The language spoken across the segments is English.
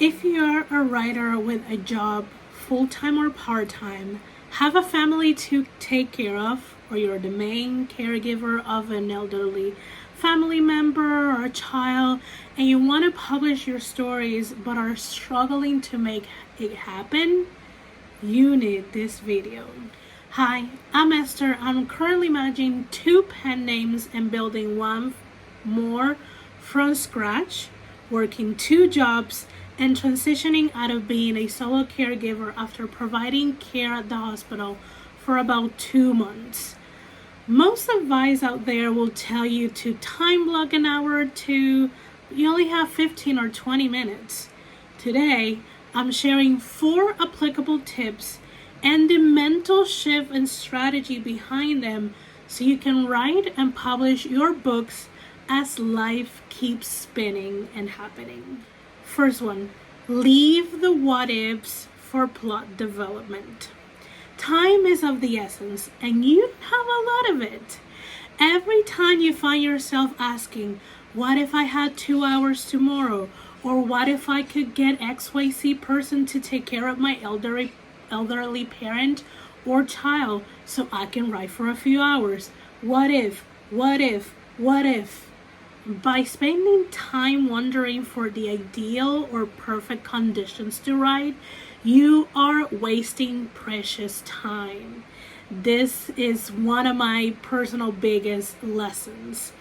If you're a writer with a job, full-time or part-time, have a family to take care of, or you're the main caregiver of an elderly family member or a child, and you want to publish your stories but are struggling to make it happen, you need this video. Hi, I'm Esther. I'm currently managing 2 pen names and building one more from scratch, working 2 jobs, and transitioning out of being a solo caregiver after providing care at the hospital for about 2 months. Most advice out there will tell you to time block an hour or two. You only have 15 or 20 minutes. Today, I'm sharing 4 applicable tips and the mental shift and strategy behind them so you can write and publish your books as life keeps spinning and happening. First one, leave the what ifs for plot development. Time is of the essence, and you have a lot of it. Every time you find yourself asking, what if I had 2 hours tomorrow? Or what if I could get XYZ person to take care of my elderly parent or child so I can write for a few hours? What if? By spending time wondering for the ideal or perfect conditions to write, you are wasting precious time. This is one of my personal biggest lessons.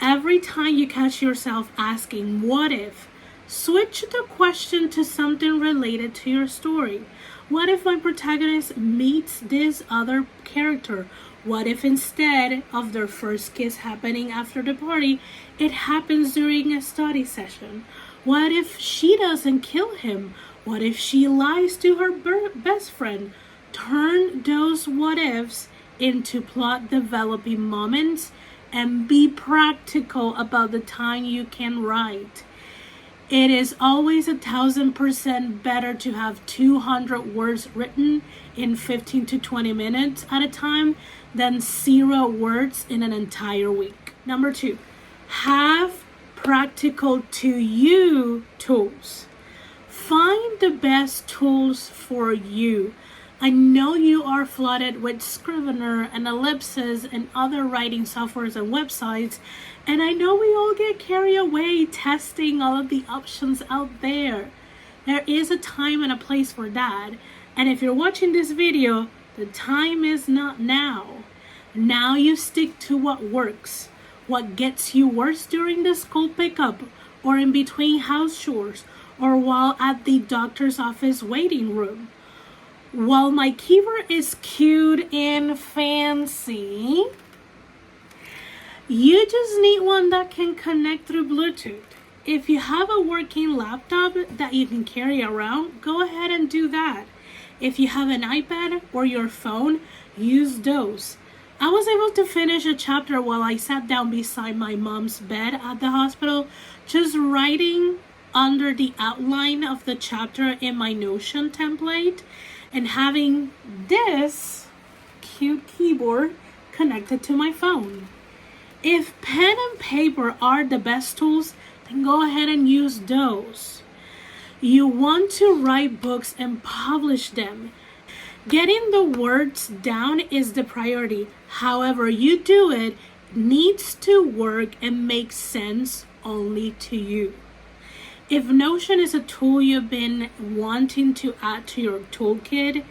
Every time you catch yourself asking, what if? Switch the question to something related to your story. What if my protagonist meets this other character? What if instead of their first kiss happening after the party, it happens during a study session? What if she doesn't kill him? What if she lies to her best friend? Turn those what ifs into plot developing moments and be practical about the time you can write. It is always 1,000% better to have 200 words written in 15 to 20 minutes at a time than 0 words in an entire week. Number 2, have practical to you tools. Find the best tools for you. I know you are flooded with Scrivener and Ellipsis and other writing softwares and websites, and I know we all get carried away testing all of the options out there. There is a time and a place for that, and if you're watching this video, the time is not now. Now you stick to what works, what gets you worse during the school pickup or in between house chores or while at the doctor's office waiting room. While my keyword is cute and fancy, you just need one that can connect through Bluetooth. If you have a working laptop that you can carry around, go ahead and do that. If you have an iPad or your phone, use those. I was able to finish a chapter while I sat down beside my mom's bed at the hospital, just writing under the outline of the chapter in my Notion template and having this cute keyboard connected to my phone. If pen and paper are the best tools, then go ahead and use those. You want to write books and publish them. Getting the words down is the priority. However you do it needs to work and make sense only to you. If Notion is a tool you've been wanting to add to your toolkit,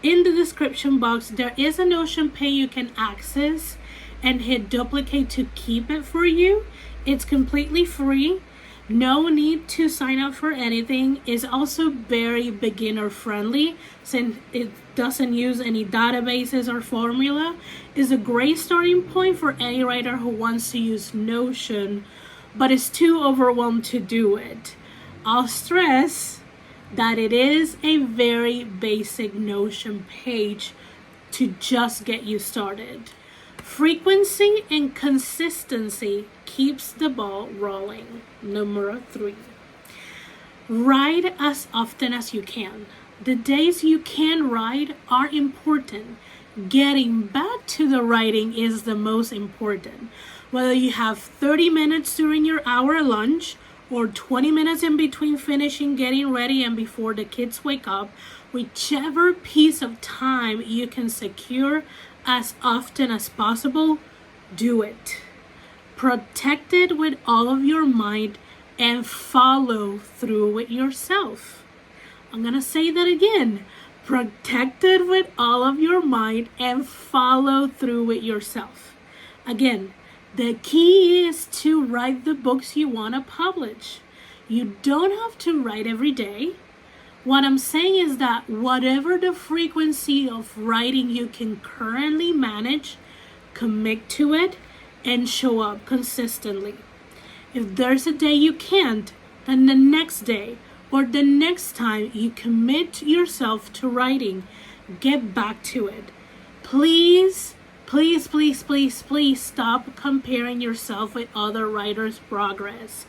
in the description box there is a Notion page you can access and hit duplicate to keep it for you. It's completely free. No need to sign up for anything. It's also very beginner friendly since it doesn't use any databases or formula. It's a great starting point for any writer who wants to use Notion but is too overwhelmed to do it. I'll stress that it is a very basic Notion page to just get you started. Frequency and consistency keeps the ball rolling. Number 3, write as often as you can. The days you can write are important. Getting back to the writing is the most important. Whether you have 30 minutes during your hour lunch or 20 minutes in between finishing getting ready and before the kids wake up, whichever piece of time you can secure as often as possible, do it. Protect it with all of your might and follow through with yourself. I'm gonna say that again. Protect it with all of your might and follow through with yourself. Again, the key is to write the books you want to publish. You don't have to write every day. What I'm saying is that whatever the frequency of writing you can currently manage, commit to it and show up consistently. If there's a day you can't, then the next day or the next time you commit yourself to writing, get back to it. Please stop comparing yourself with other writers' progress.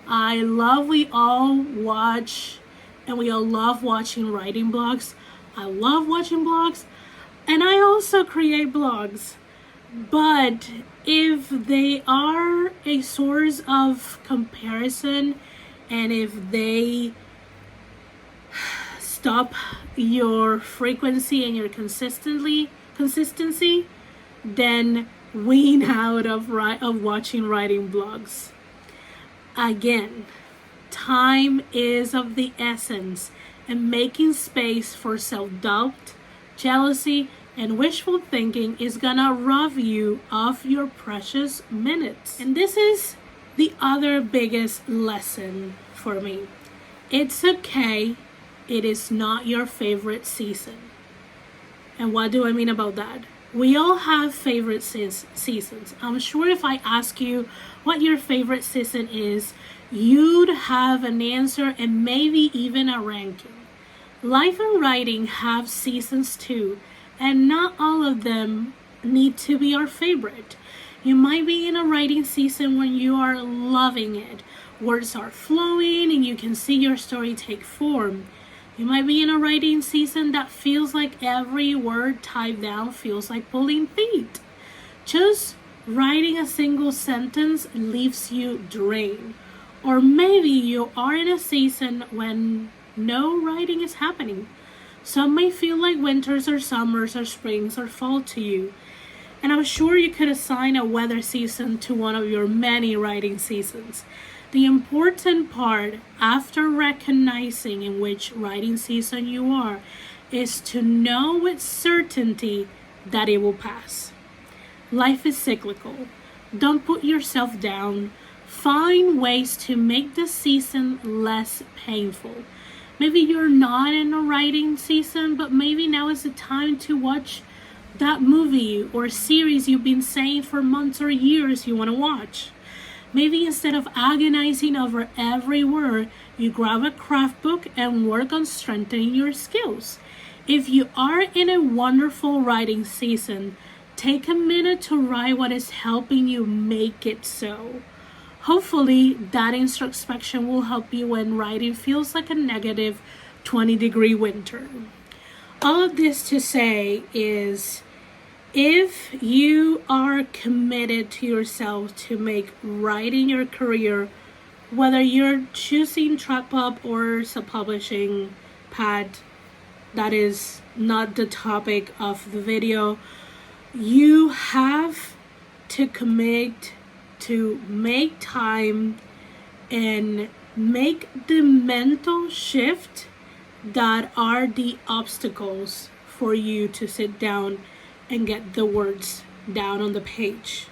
We all watch and we all love watching writing blogs. I love watching blogs and I also create blogs. But if they are a source of comparison and if they stop your frequency and your consistency, then wean out of watching writing blogs. Again, time is of the essence, and making space for self-doubt, jealousy, and wishful thinking is gonna rob you of your precious minutes. And this is the other biggest lesson for me. It's okay, it is not your favorite season. And what do I mean about that? We all have favorite seasons. I'm sure if I ask you what your favorite season is, you'd have an answer and maybe even a ranking. Life and writing have seasons too, and not all of them need to be our favorite. You might be in a writing season when you are loving it. Words are flowing and you can see your story take form. You might be in a writing season that feels like every word typed down feels like pulling teeth. Just writing a single sentence leaves you drained. Or maybe you are in a season when no writing is happening. Some may feel like winters or summers or springs or fall to you. And I'm sure you could assign a weather season to one of your many writing seasons. The important part, after recognizing in which writing season you are, is to know with certainty that it will pass. Life is cyclical. Don't put yourself down. Find ways to make the season less painful. Maybe you're not in a writing season, but maybe now is the time to watch that movie or series you've been saying for months or years you want to watch. Maybe instead of agonizing over every word, you grab a craft book and work on strengthening your skills. If you are in a wonderful writing season, take a minute to write what is helping you make it so. Hopefully, that introspection will help you when writing feels like a negative 20-degree winter. All of this to say is, if you are committed to yourself to make writing your career, whether you're choosing track pop or self-publishing, pad, that is not the topic of the video, you have to commit to make time and make the mental shift that are the obstacles for you to sit down and get the words down on the page,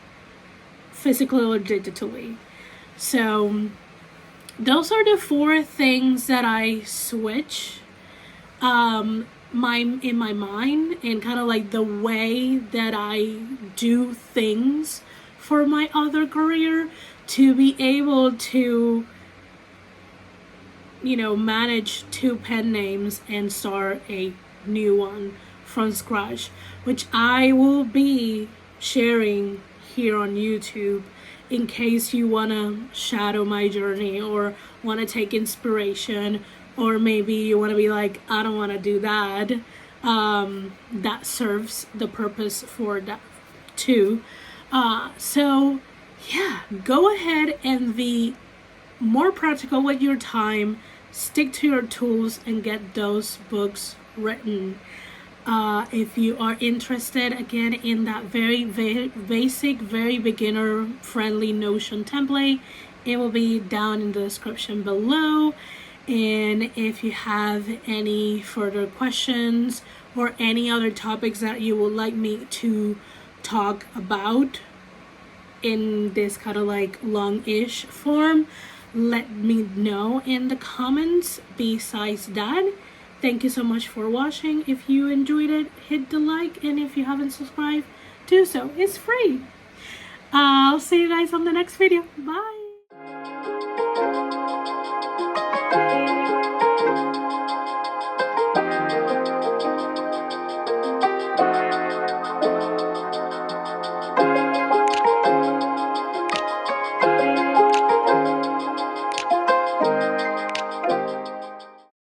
physically or digitally. So those are the 4 things that I switch in my mind, and kind of like the way that I do things for my other career, to be able to, manage 2 pen names and start a new one from scratch, which I will be sharing here on YouTube in case you want to shadow my journey or want to take inspiration, or maybe you want to be like, I don't want to do that. That serves the purpose for that too. So yeah, go ahead and more practical with your time, stick to your tools, and get those books written. If you are interested again in that very basic, very beginner friendly Notion template, it will be down in the description below. And if you have any further questions or any other topics that you would like me to talk about in this kind of like long-ish form, let me know in the comments. Besides that, thank you so much for watching. If you enjoyed it, hit the like, and if you haven't subscribed, do so. It's free. I'll see you guys on the next video. Bye.